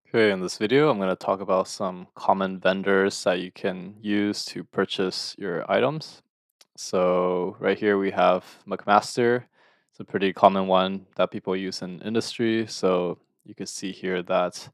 Okay, in this video, I'm going to talk about some common vendors that you can use to purchase your items. So right here we have McMaster. It's a pretty common one that people use in industry. So you can see here that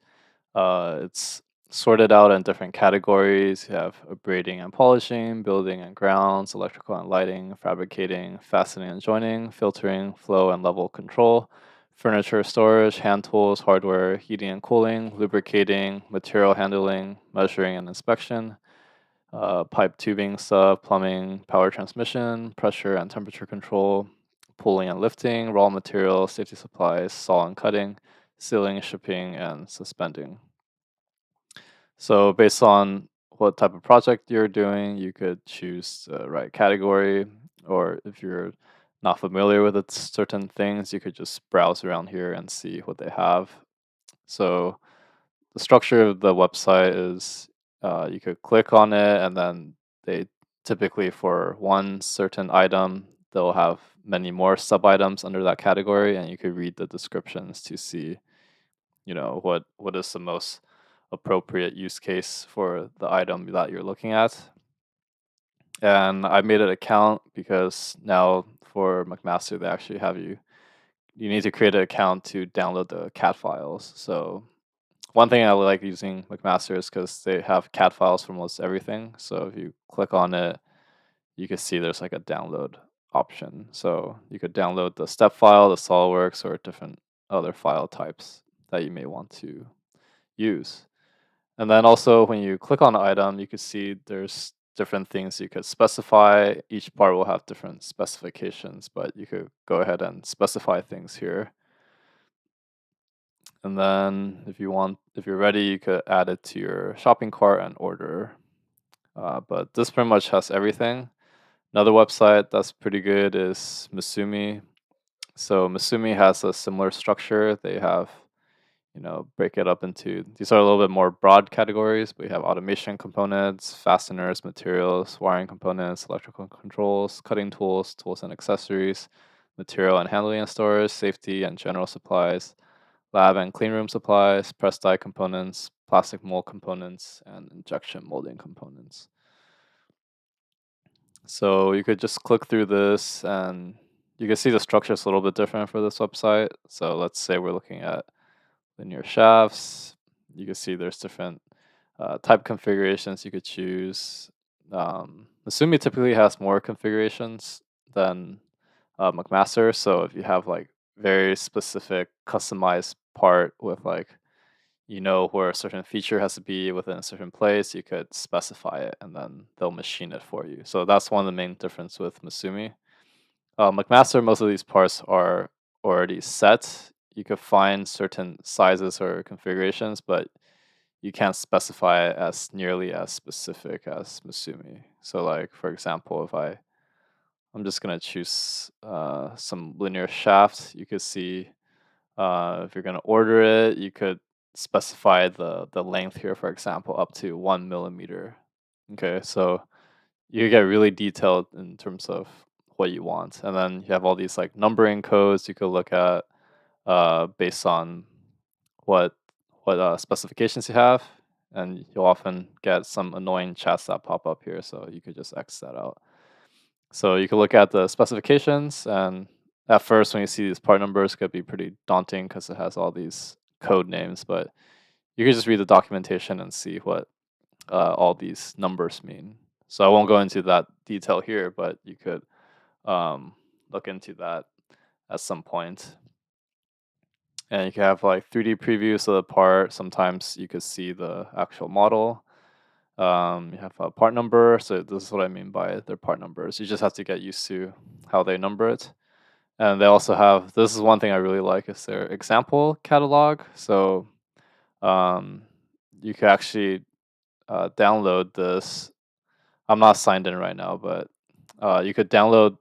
it's sorted out in different categories. You have abrading and polishing, building and grounds, electrical and lighting, fabricating, fastening and joining, filtering, flow and level control, furniture storage, hand tools, hardware, heating and cooling, lubricating, material handling, measuring and inspection, pipe tubing stuff, plumbing, power transmission, pressure and temperature control, pulling and lifting, raw material, safety supplies, saw and cutting, sealing, shipping, and suspending. So based on what type of project you're doing, you could choose the right category, or if you're not familiar with certain things, you could just browse around here and see what they have. So the structure of the website is you could click on it, and then they typically for one certain item, they'll have many more sub items under that category, and you could read the descriptions to see what is the most appropriate use case for the item that you're looking at. And I made an account because now for McMaster they actually have you need to create an account to download the CAD files. So one thing I like using McMaster is because they have CAD files for almost everything. So if you click on it, you can see there's like a download option. So you could download the step file, the SolidWorks, or different other file types that you may want to use. And then also when you click on the item, you can see there's different things you could specify. Each part will have different specifications, but you could go ahead and specify things here. And then if you're ready, you could add it to your shopping cart and order. But this pretty much has everything. Another website that's pretty good is Masumi. So Masumi has a similar structure. They have break it up into these are a little bit more broad categories. We have automation components, fasteners, materials, wiring components, electrical controls, cutting tools, tools and accessories, material and handling and storage, safety and general supplies, lab and clean room supplies, press die components, plastic mold components, and injection molding components. So you could just click through this and you can see the structure is a little bit different for this website. So let's say we're looking at linear shafts. You can see there's different type configurations you could choose. Asumi typically has more configurations than McMaster. So if you have like very specific customized part with like where a certain feature has to be within a certain place, you could specify it and then they'll machine it for you. So that's one of the main difference with Masumi. McMaster, most of these parts are already set. You could find certain sizes or configurations, but you can't specify it as nearly as specific as Masumi. So, like for example, I'm just gonna choose some linear shaft. You could see if you're gonna order it, you could specify the length here, for example, up to 1 millimeter. Okay, so you get really detailed in terms of what you want, and then you have all these like numbering codes you could look at based on what specifications you have, and you'll often get some annoying chats that pop up here, so you could just X that out. So you can look at the specifications, and at first, when you see these part numbers, it could be pretty daunting because it has all these code names, but you can just read the documentation and see what all these numbers mean. So I won't go into that detail here, but you could um, look into that at some point. And you can have like 3D previews of the part. Sometimes you could see the actual model. You have a part number. So this is what I mean by their part numbers. You just have to get used to how they number it. And they also have this is one thing I really like is their example catalog. So um, you can actually download this. I'm not signed in right now, but you could download.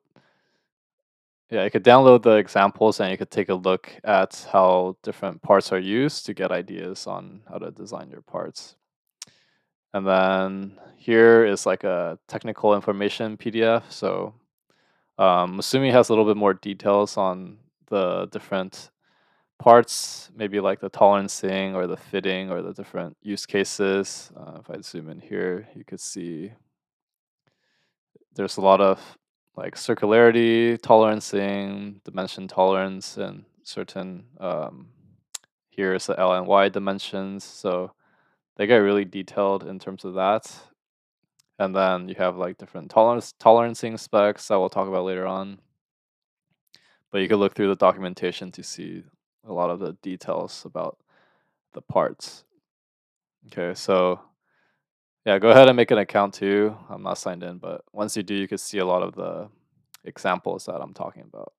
Yeah, you could download the examples and you could take a look at how different parts are used to get ideas on how to design your parts. And then here is like a technical information PDF. So Masumi has a little bit more details on the different parts, maybe like the tolerancing or the fitting or the different use cases. If I zoom in here, you could see there's a lot of like circularity, tolerancing, dimension tolerance, and certain here's the L and Y dimensions. So they get really detailed in terms of that. And then you have like different tolerancing specs that we'll talk about later on. But you can look through the documentation to see a lot of the details about the parts. Okay, so yeah, go ahead and make an account too. I'm not signed in, but once you do, you can see a lot of the examples that I'm talking about.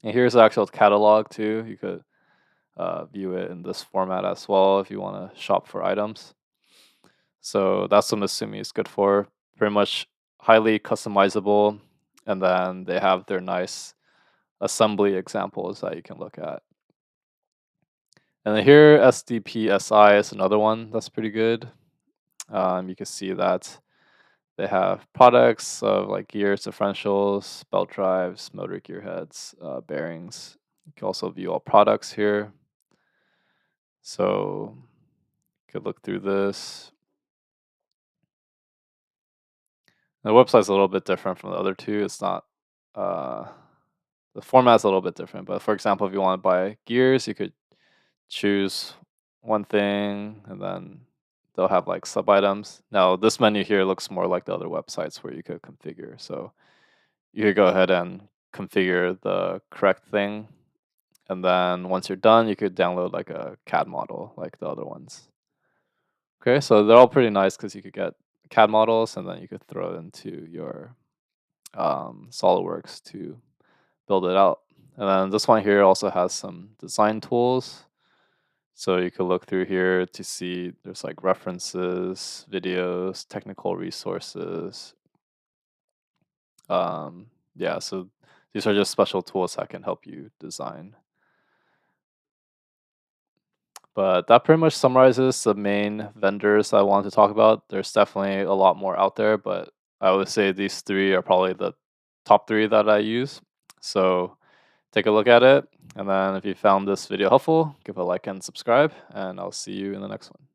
And here's the actual catalog too. You could view it in this format as well if you want to shop for items. So that's what Masumi is good for. Pretty much highly customizable, and then they have their nice assembly examples that you can look at. And then here, SDPSI is another one that's pretty good. You can see that they have products of like gears, differentials, belt drives, motor gear heads, bearings. You can also view all products here. So you could look through this. The website's a little bit different from the other two. It's not uh, the format's a little bit different. But for example, if you want to buy gears, you could choose one thing, and then they'll have like sub items. Now this menu here looks more like the other websites where you could configure. So you could go ahead and configure the correct thing, and then once you're done, you could download like a CAD model like the other ones. Okay, so they're all pretty nice because you could get CAD models, and then you could throw it into your SolidWorks to build it out. And then this one here also has some design tools. So you could look through here to see there's like references, videos, technical resources. Yeah, so these are just special tools that can help you design. But that pretty much summarizes the main vendors I wanted to talk about. There's definitely a lot more out there, but I would say these three are probably the top three that I use. So take a look at it. And then if you found this video helpful, give a like and subscribe, and I'll see you in the next one.